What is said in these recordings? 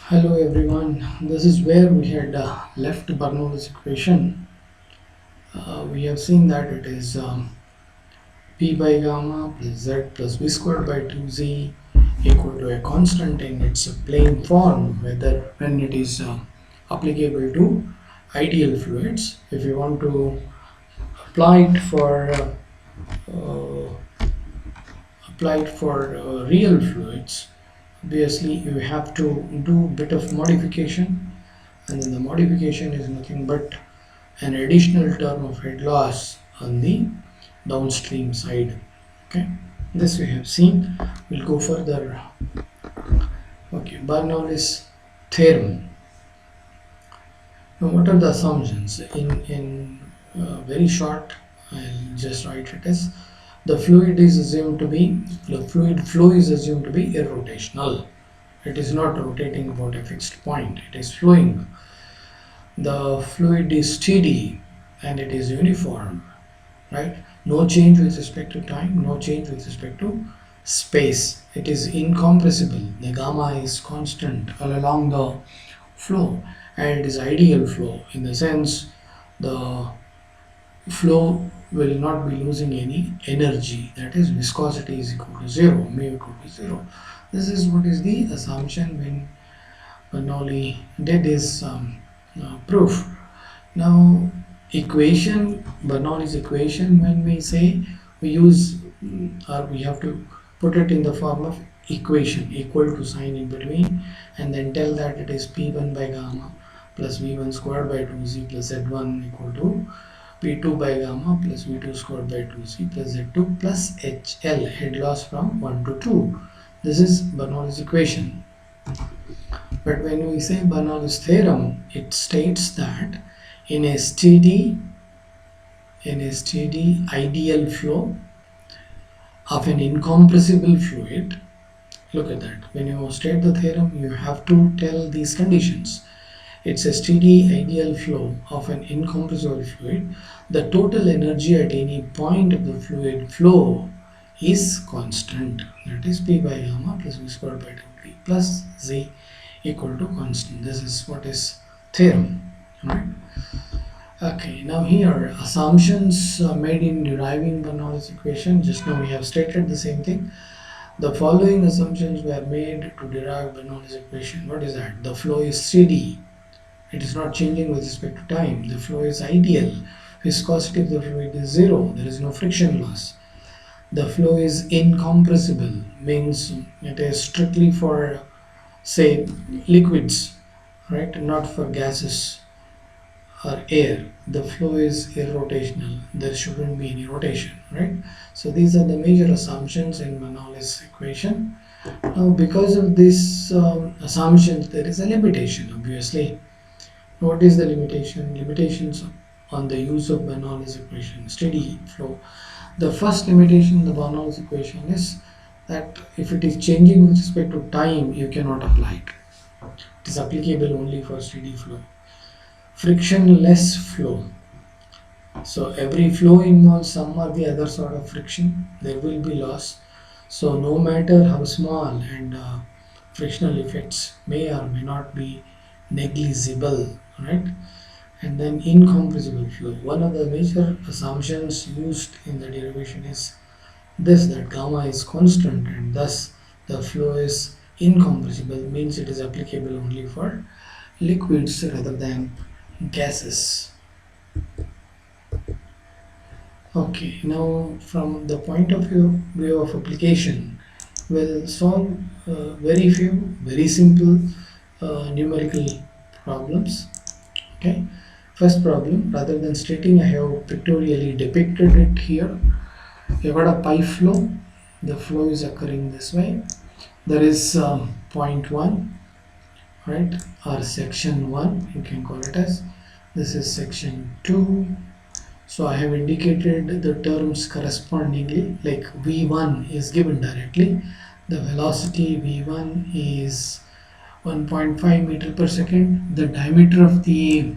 Hello everyone, this is where we had left Bernoulli's equation. We have seen that it is p by gamma plus z plus v squared by 2z equal to a constant in its plain form, whether when it is applicable to ideal fluids. If you want to apply it for real fluids, obviously you have to do a bit of modification, and then the modification is nothing but an additional term of head loss on the downstream side. Okay, this we have seen. We'll go further. Okay, Bernoulli's theorem. Now, what are the assumptions? In very short, I'll just write it as the fluid flow is assumed to be irrotational. It is not rotating about a fixed point. It is flowing. The fluid is steady and it is uniform, right? No change with respect to time, no change with respect to space. It is incompressible. The gamma is constant all along the flow, and it is ideal flow in the sense the flow will not be losing any energy. That is, viscosity is equal to zero, mu equal to zero. This is what is the assumption when Bernoulli did his proof. Now, Bernoulli's equation, when we say we use or we have to put it in the form of equation, equal to sign in between, and then tell that it is P1 by gamma plus V1 squared by 2Z plus Z1 equal to P2 by gamma plus V2 squared by 2Z plus Z2 plus HL, head loss from 1 to 2. This is Bernoulli's equation. But when we say Bernoulli's theorem, it states that in a steady ideal flow of an incompressible fluid, look at that. When you state the theorem, you have to tell these conditions. It's a steady ideal flow of an incompressible fluid. The total energy at any point of the fluid flow is constant. That is P by gamma plus V squared by 2T plus Z equal to constant. This is what is theorem. Right? Okay, now here assumptions made in deriving Bernoulli's equation. Just now we have stated the same thing. The following assumptions were made to derive Bernoulli's equation. What is that? The flow is steady. It is not changing with respect to time. The flow is ideal. Viscosity of the fluid is zero. There is no friction loss. The flow is incompressible, means it is strictly for, say, liquids, right? Not for gases or air. The flow is irrotational. There shouldn't be any rotation, right? So these are the major assumptions in Bernoulli's equation. Now, because of these assumptions, there is a limitation, obviously. What is the limitation? Limitations on the use of Bernoulli's equation, steady flow. The first limitation in the Bernoulli's equation is that if it is changing with respect to time, you cannot apply it. It is applicable only for steady flow. Frictionless flow. So every flow involves some or the other sort of friction. There will be loss. So no matter how small, and frictional effects may or may not be negligible, right? And then incompressible flow. One of the major assumptions used in the derivation is this, that gamma is constant and thus the flow is incompressible, means it is applicable only for liquids rather than gases. Okay, now from the point of view of application, we'll solve very simple numerical problems. Okay, first problem, rather than stating, I have pictorially depicted it here. You've got a pipe flow. The flow is occurring this way. There is point 1, right, or section 1, you can call it as. This is section 2. So I have indicated the terms correspondingly, like V1 is given directly. The velocity V1 is 1.5 meter per second. The diameter of the,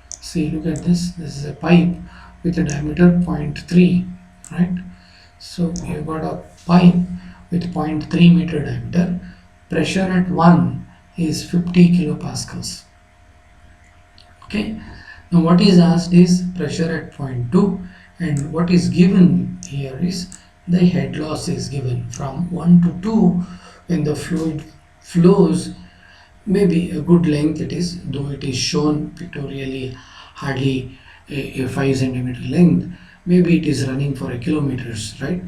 see, look at this. This is a pipe with a diameter 0.3, right? So you've got a pipe with 0.3 meter diameter. Pressure at 1 is 50 kilopascals. Okay, now what is asked is pressure at point 2, and what is given here is the head loss is given from 1 to 2 when the fluid flows maybe a good length it is, though it is shown pictorially hardly a 5 centimeter length, maybe it is running for a kilometers, right?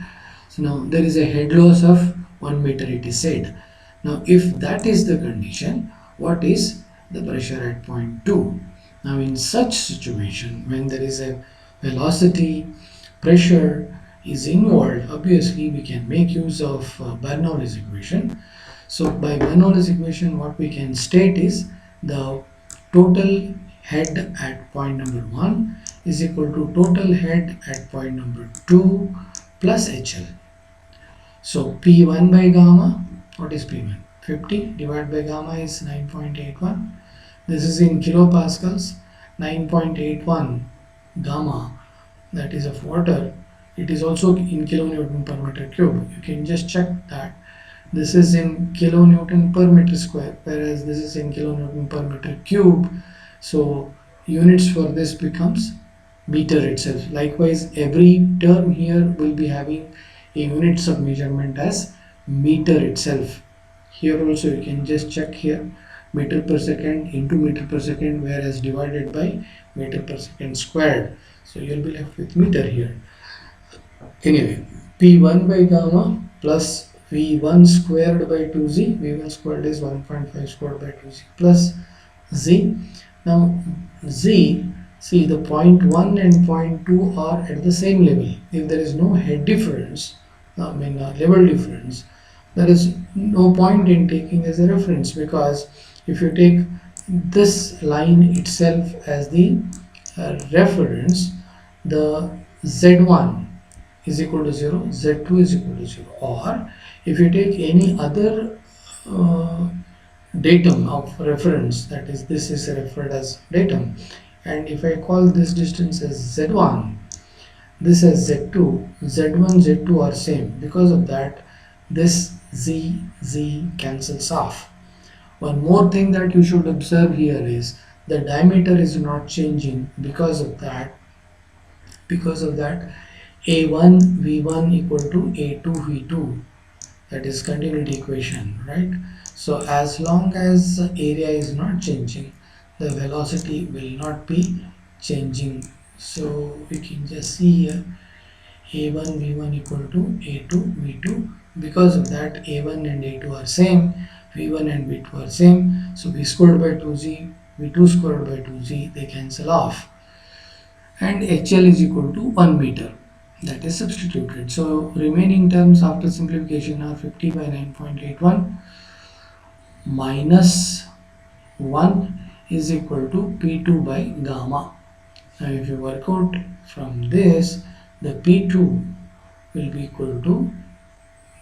So now there is a head loss of 1 meter it is said. Now if that is the condition, what is the pressure at point 2? Now in such situation, when there is a velocity, pressure is involved, obviously we can make use of Bernoulli's equation. So by Bernoulli's equation, what we can state is the total head at point number 1 is equal to total head at point number 2 plus HL. So P1 by gamma, what is P1? 50 divided by gamma is 9.81. This is in kilopascals. 9.81 gamma, that is of water. It is also in kilonewton per meter cube. You can just check that. This is in kilonewton per meter square, whereas this is in kilonewton per meter cube. So units for this becomes meter itself. Likewise, every term here will be having a units of measurement as meter itself. Here also you can just check here, meter per second into meter per second, whereas divided by meter per second squared. So you'll be left with meter here. Anyway, P1 by gamma plus V1 squared by 2z, V1 squared is 1.5 squared by 2z plus z. Now z, see the point 1 and point 2 are at the same level. If there is no head difference, level difference, there is no point in taking as a reference, because if you take this line itself as the reference, the z1 is equal to 0, z2 is equal to 0, or if you take any other datum of reference, that is this is referred as datum, and if I call this distance as z1, this as z2, z1 z2 are same. Because of that, this z cancels off. One more thing that you should observe here is the diameter is not changing. Because of that a1 v1 equal to a2 v2, that is continuity equation, right? So as long as area is not changing, the velocity will not be changing. So we can just see here a1 v1 equal to a2 v2. Because of that, a1 and a2 are same, v1 and v2 are same, so v squared by 2z, v2 squared by 2z, they cancel off, and HL is equal to 1 meter, that is substituted. So remaining terms after simplification are 50 by 9.81 minus 1 is equal to P2 by gamma. Now if you work out from this, the P2 will be equal to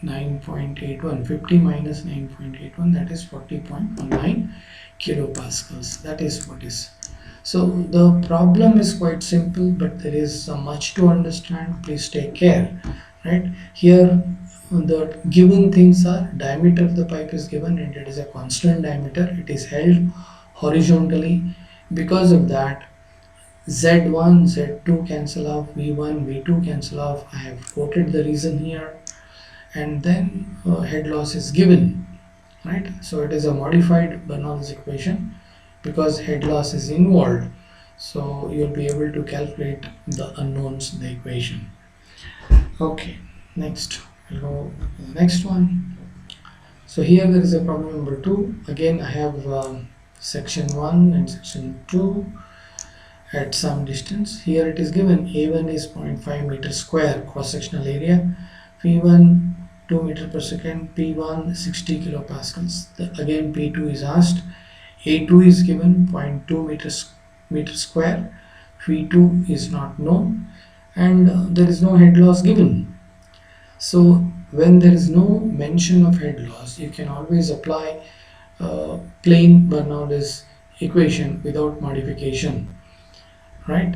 9.81, 50 minus 9.81, that is 40.19 kilopascals. That is what is. So the problem is quite simple, but there is much to understand. Please take care. Right here, the given things are diameter of the pipe is given, and it is a constant diameter. It is held horizontally. Because of that, Z1, Z2 cancel off, V1, V2 cancel off. I have quoted the reason here, and then head loss is given, right? So it is a modified Bernoulli's equation because head loss is involved. So you'll be able to calculate the unknowns in the equation. Okay, next we'll go to the next one. So here there is a problem number 2. Again, I have section 1 and section 2 at some distance. Here it is given A1 is 0.5 meter square cross-sectional area, P1 2 meter per second, P1 60 kilopascals. Again P2 is asked. A2 is given 0.2 meter square, P2 is not known, and there is no head loss given. So when there is no mention of head loss, you can always apply plain Bernoulli's equation without modification, right?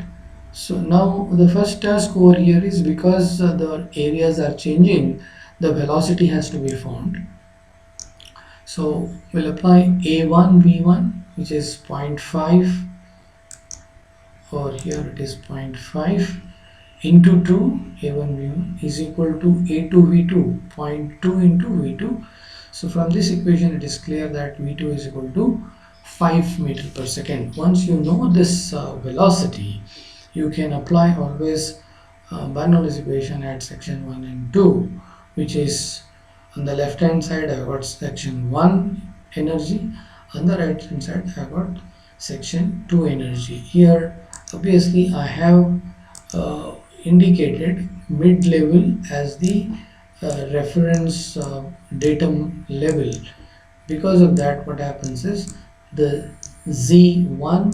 So now the first task over here is, because the areas are changing, the velocity has to be found. So we'll apply A1 V1, which is 0.5, or here it is 0.5 into 2, A1 V1 is equal to A2 V2, zero point 0.2 into V2. So from this equation it is clear that V2 is equal to 5 meter per second. Once you know this velocity, you can apply always Bernoulli's equation at section 1 and 2, which is on the left hand side I got section 1 energy, on the right hand side I got section 2 energy. Here obviously I have indicated mid level as the reference datum level. Because of that, what happens is the z1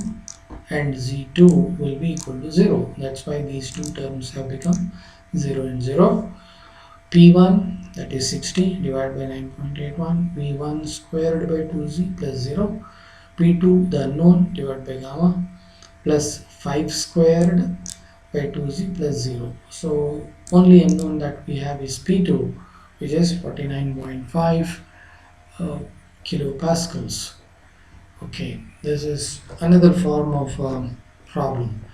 and z2 will be equal to 0. That's why these two terms have become 0 and 0. P1, that is 60 divided by 9.81, V1 squared by 2z plus 0. P2, the unknown, divided by gamma plus 5 squared by 2z plus 0. So only unknown that we have is P2, which is 49.5 kilopascals. Okay, this is another form of problem.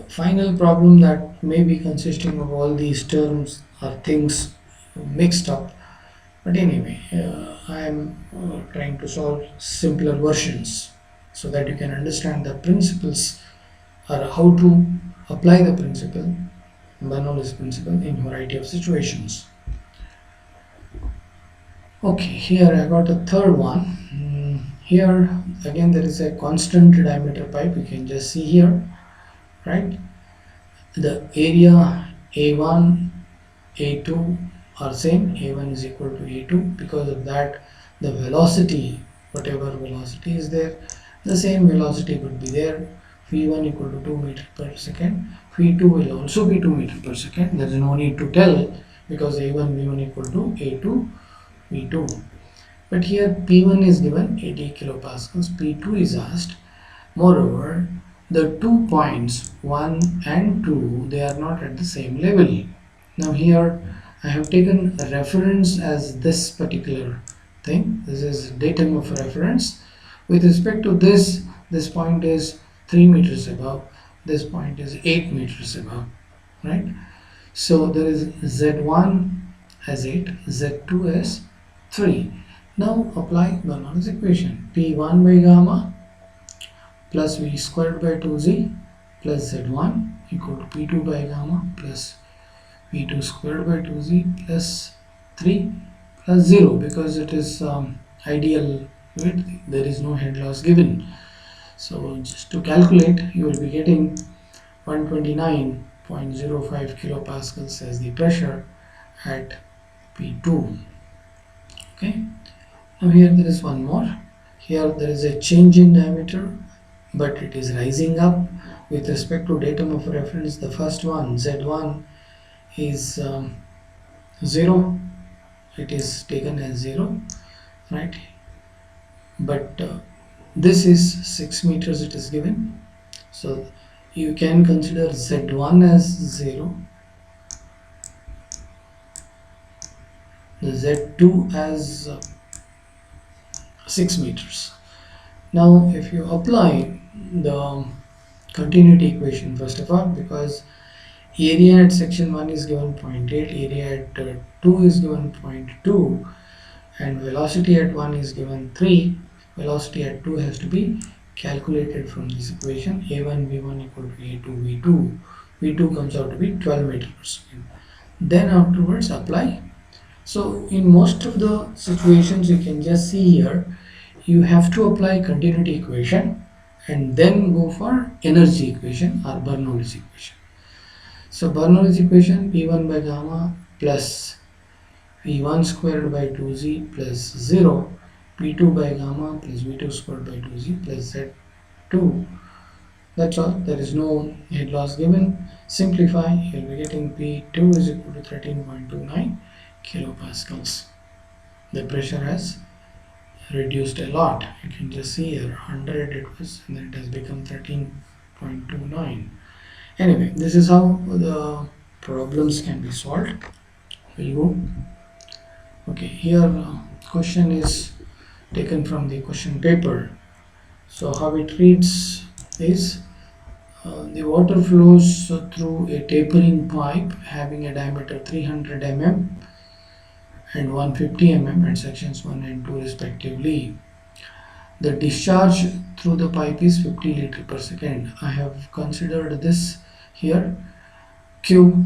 Final problem that may be consisting of all these terms or things mixed up. But anyway, I am trying to solve simpler versions so that you can understand the principles or how to apply the principle, Bernoulli's principle, in a variety of situations. Okay, here I got a third one. Here again there is a constant diameter pipe. You can just see here, right? The area A1, A2 are same. A1 is equal to A2. Because of that, the velocity, whatever velocity is there, the same velocity would be there. V1 equal to 2 meter per second. V2 will also be 2 meter per second. There is no need to tell because A1 V1 equal to A2 V2. But here P1 is given 80 kilopascals, P2 is asked. Moreover, the 2 points 1 and 2, they are not at the same level. Now here I have taken a reference as this particular thing. This is datum of reference. With respect to this point is 3 meters above, this point is 8 meters above, right? So there is Z1 as 8, Z2 as 3. Now apply Bernoulli's equation. P1 by gamma plus V squared by 2z plus Z1 equal to P2 by gamma plus V2 squared by 2z plus 3 plus 0, because it is ideal width, there is no head loss given. So just to calculate, you will be getting 129.05 kilopascals as the pressure at P2. Okay. Now here there is one more. Here there is a change in diameter, but it is rising up with respect to datum of reference. The first one, Z1, is 0. It is taken as 0, right? But this is 6 meters it is given. So you can consider Z1 as 0, the Z2 as 6 meters. Now if you apply the continuity equation first of all, because area at section 1 is given 0.8, area at 2 is given 0.2, and velocity at 1 is given 3, velocity at 2 has to be calculated from this equation. A1 V1 equal to A2 V2. V2 comes out to be 12 meters per second. Then afterwards apply. So in most of the situations you can just see here, you have to apply continuity equation and then go for energy equation or Bernoulli's equation. So Bernoulli's equation, P1 by gamma plus V1 squared by 2z plus 0, P2 by gamma plus V2 squared by 2z plus Z2. That's all. There is no head loss given. Simplify, you will be getting P2 is equal to 13.29 kilopascals. The pressure has reduced a lot. You can just see here 100 it was, and then it has become 13.29. Anyway, this is how the problems can be solved. We'll go. Okay, here question is taken from the question paper. So how it reads is the water flows through a tapering pipe having a diameter 300 mm and 150 mm at sections 1 and 2 respectively. The discharge through the pipe is 50 liter per second. I have considered this here. Q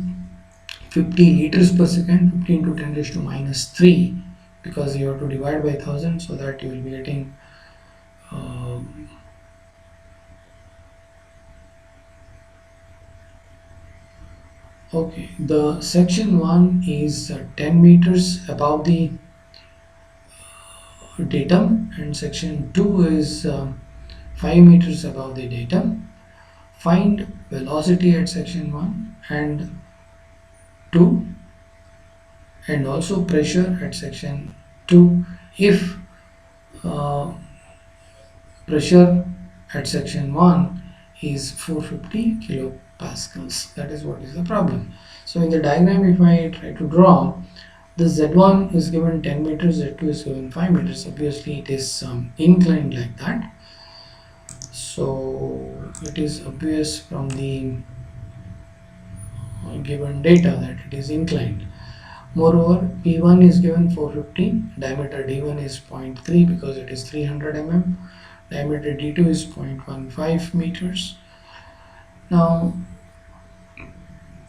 50 liters per second, 15 to 10 raised to minus 3, because you have to divide by 1000, so that you will be getting okay. The section 1 is 10 meters above the datum, and section 2 is 5 meters above the datum. Find velocity at section 1 and 2, and also pressure at section 2 if uh, pressure at section 1 is 450 kilopascals. That is what is the problem. So in the diagram, if I try to draw, the Z1 is given 10 meters, Z2 is given 5 meters. Obviously it is inclined like that. So it is obvious from the given data that it is inclined. Moreover, P1 is given 450, diameter D1 is 0.3 because it is 300 mm, diameter D2 is 0.15 meters. Now,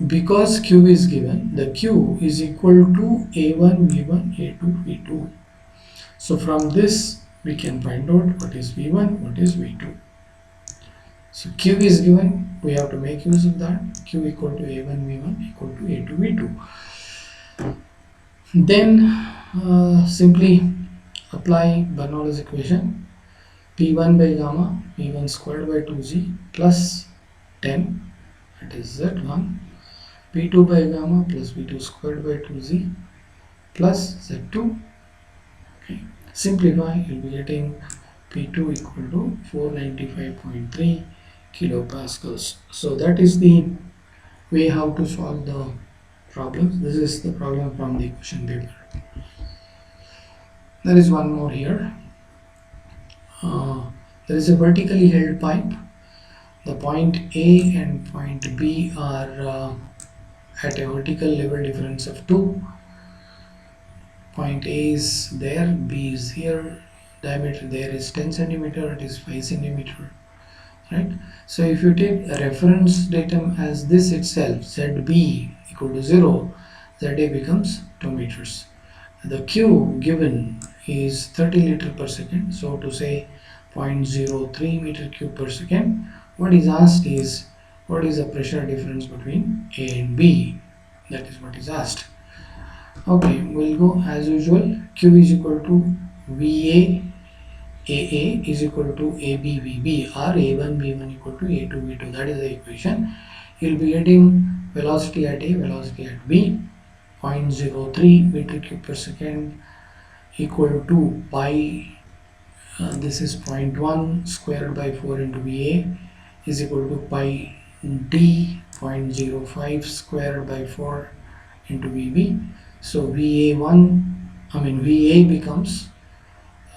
because Q is given, the Q is equal to A1 V1 A2 V2. So from this we can find out what is V1, what is V2. So Q is given, we have to make use of that. Q equal to A1 V1 equal to A2 V2. Then simply apply Bernoulli's equation. P1 by gamma V1 squared by 2Z plus 10, that is Z1. P2 by gamma plus V2 squared by 2Z plus Z2. Okay. Simplify, you'll be getting P2 equal to 495.3 kilopascals. So that is the way how to solve the problems. This is the problem from the question paper. There is one more here. There is a vertically held pipe. The point A and point B are at a vertical level difference of 2. Point A is there, B is here, diameter there is 10 centimeter, it is 5 centimeter, right? So if you take a reference datum as this itself, ZB equal to 0, ZA becomes 2 meters. The Q given is 30 liter per second, so to say 0.03 meter cube per second. What is asked is what is the pressure difference between A and B. That is what is asked. Okay, we'll go as usual. Q is equal to VA AA is equal to AB VB, or A1 V1 equal to A2 V2. That is the equation. You'll be getting velocity at A, velocity at B, 0.03 meter cube per second equal to pi, this is 0.1 squared by 4 into VA is equal to pi D 0.05 squared by 4 into VB. So VA becomes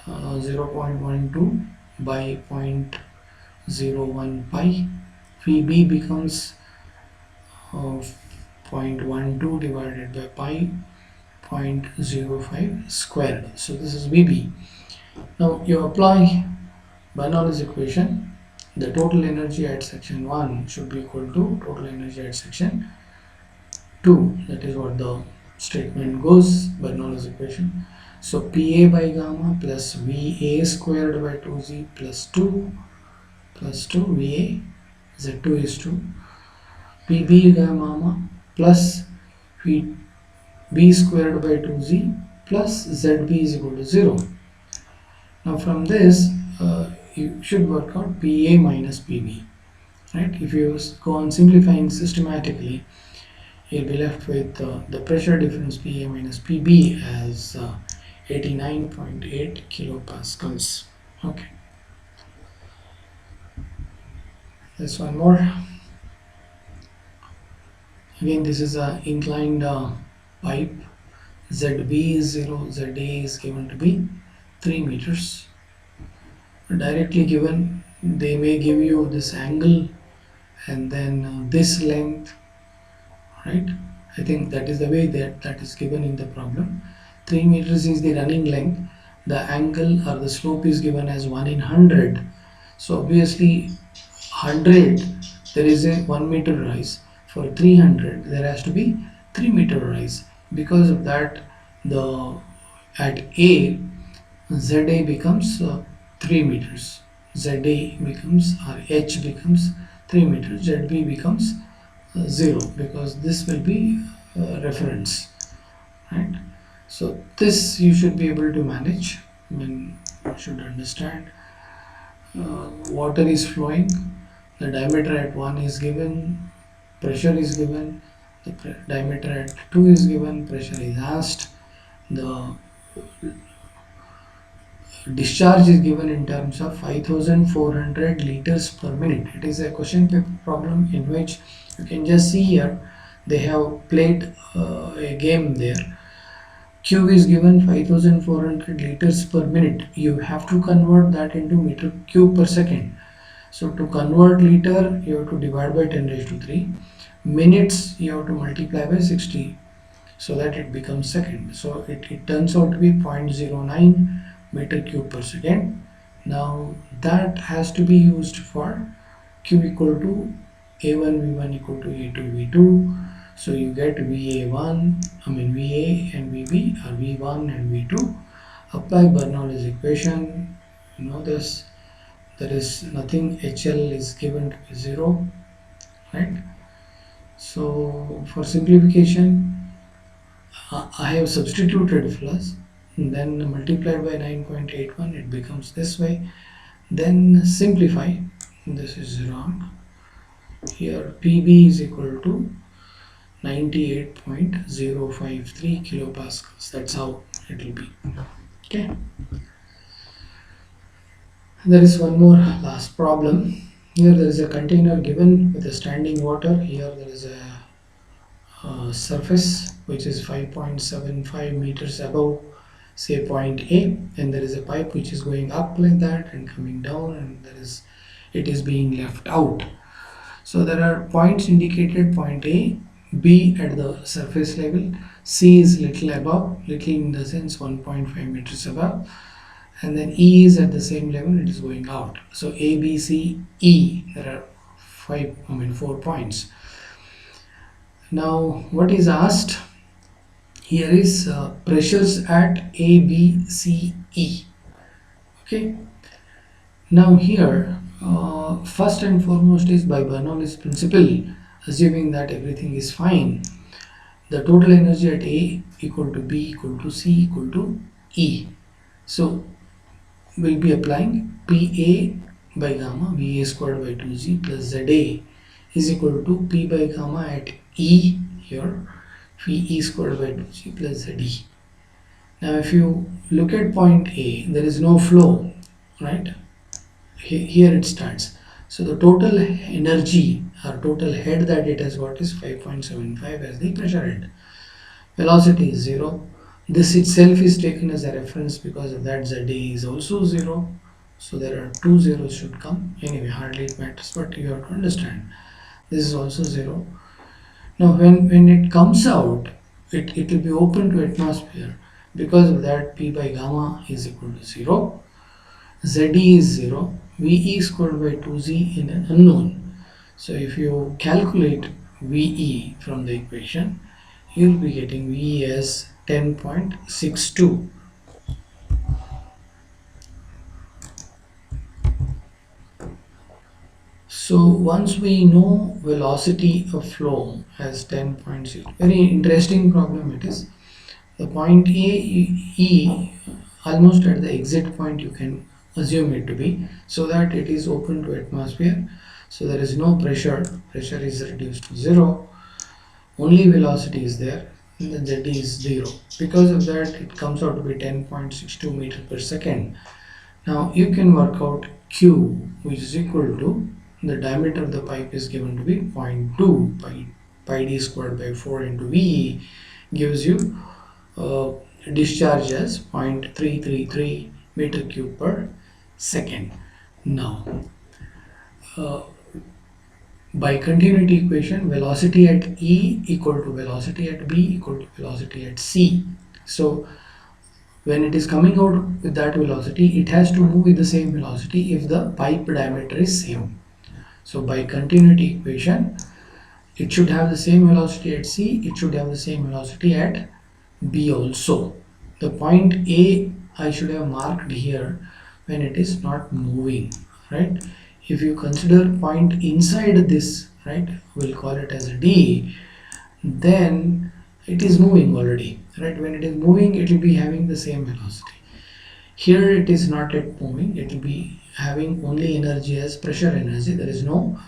0.12 by 0.01 pi. VB becomes 0.12 divided by pi, 0.05 squared. So this is VB. Now you apply Bernoulli's equation. The total energy at section 1 should be equal to total energy at section 2. That is what the statement goes, Bernoulli's equation. So PA by gamma plus VA squared by 2Z plus 2 VA, Z2 is 2, PB gamma plus VB squared by 2Z plus ZB is equal to 0. Now from this you should work out PA minus PB, right? If you go on simplifying systematically, you'll be left with the pressure difference PA minus PB as 89.8 kilopascals. Okay, there's one more. Again, this is a inclined pipe. ZB is 0, ZA is given to be 3 meters directly given. They may give you this angle and then this length, right? I think that is the way that is given in the problem. 3 meters is the running length. The angle or the slope is given as 1 in 100. So obviously 100 there is a 1 meter rise. For 300 there has to be 3 meter rise. Because of that, the at A, ZA becomes 3 meters. ZA becomes, or H becomes 3 meters. ZB becomes 0, because this will be reference, right? So this you should be able to manage. I mean, you should understand. Water is flowing, the diameter at 1 is given, pressure is given, the diameter at 2 is given, pressure is asked, the discharge is given in terms of 5400 liters per minute. It is a question paper problem in which you can just see here they have played a game there. Q is given 5400 liters per minute. You have to convert that into meter cube per second. So to convert liter, you have to divide by 10 raised to 3. Minutes, you have to multiply by 60, so that it becomes second. So it turns out to be 0.09 meter cube per second. Now that has to be used for Q equal to A1 V1 equal to A2 V2. So you get VA1, VA and VB, or V1 and V2. Apply Bernoulli's equation. You know this. There is nothing. HL is given to be 0, right? So for simplification, I have substituted plus, and then multiplied by 9.81, it becomes this way. Then simplify, this is wrong. Here PB is equal to 98.053 kilopascals. That's how it will be. Okay. There is one more last problem. Here there is a container given with a standing water. Here there is a surface which is 5.75 meters above, say, point A, and there is a pipe which is going up like that and coming down, and it is being left out. So there are points indicated: point A, B at the surface level, C is little above, little in the sense 1.5 meters above, and then E is at the same level, it is going out. So A, B, C, E, there are 4 points. Now what is asked here is pressures at A, B, C, E. Okay. Now here first and foremost is by Bernoulli's principle, assuming that everything is fine, the total energy at A equal to B equal to C equal to E. So we'll be applying PA by gamma VA squared by 2G plus ZA is equal to P by gamma at E here, VE squared by 2G plus ZE. Now if you look at point A, there is no flow, right? Here it starts. So the total energy or total head that it has got is 5.75 as the pressure head. Velocity is 0. This itself is taken as a reference, because of that ZA is also 0. So there are 2 zeros should come. Anyway, hardly it matters, but you have to understand. This is also 0. Now when it comes out, it will be open to atmosphere. Because of that, P by gamma is equal to 0. ZE is 0. VE squared by 2Z in an unknown. So if you calculate VE from the equation, you will be getting VE as 10.62. So once we know velocity of flow as 10.6, very interesting problem it is. The point E, almost at the exit point you can assume it to be, so that it is open to atmosphere. So there is no pressure is reduced to 0, only velocity is there, and the Z is 0. Because of that, it comes out to be 10.62 meter per second. Now you can work out Q, which is equal to the diameter of the pipe is given to be 0.2 pi d squared by 4 into VE gives you discharge as 0.333 meter cube per second. Now, uh, by continuity equation, velocity at E equal to velocity at B equal to velocity at C. So when it is coming out with that velocity, it has to move with the same velocity if the pipe diameter is same. So by continuity equation, it should have the same velocity at C, it should have the same velocity at B also. The point A I should have marked here when it is not moving, right? If you consider point inside this, right, we'll call it as a D, then it is moving already, right? When it is moving, it will be having the same velocity. Here it is not yet moving, it will be having only energy as pressure energy. There is no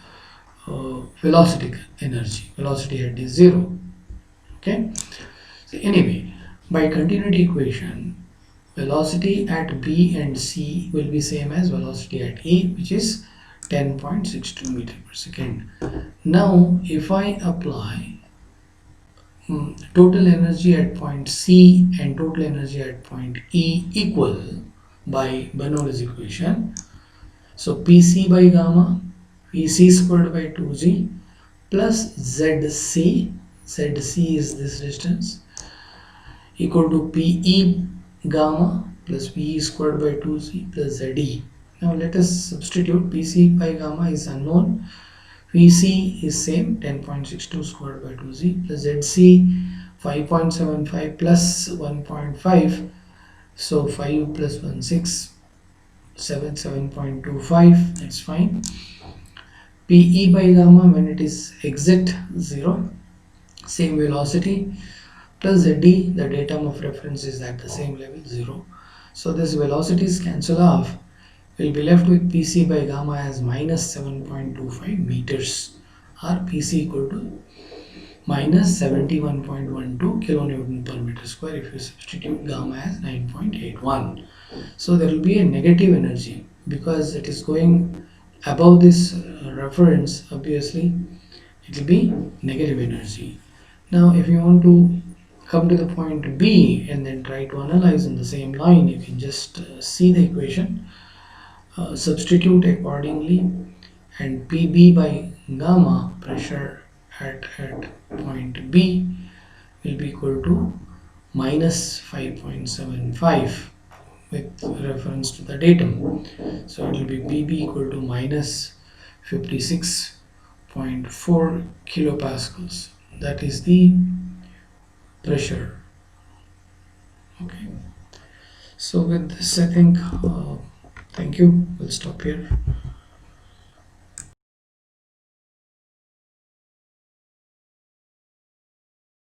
velocity energy. Velocity at is zero. Okay. So anyway, by continuity equation, velocity at B and C will be same as velocity at A, which is 10.62 meter per second. Now, if I apply total energy at point C and total energy at point E equal by Bernoulli's equation, so PC by gamma, PC squared by 2G plus ZC is this distance, equal to PE gamma plus PE squared by 2C plus ZE. Now let us substitute. PC by gamma is unknown, VC is same, 10.62 squared by 2Z plus ZC 5.75 plus 1.5, so 5 plus 1 6, 7.25, that's fine. PE by gamma, when it is exit 0, same velocity, plus ZD, the datum of reference is at the same level 0. So this velocities cancel off. We'll be left with PC by gamma as minus 7.25 meters, or PC equal to minus 71.12 kilonewton per meter square if you substitute gamma as 9.81. So there will be a negative energy because it is going above this reference. Obviously it will be negative energy. Now if you want to come to the point B and then try to analyze in the same line, you can just see the equation, substitute accordingly, and PB by gamma, pressure at point B, will be equal to minus 5.75 with reference to the datum. So it will be PB equal to minus 56.4 kilopascals. That is the pressure. Okay. So with this, I think, thank you. We'll stop here.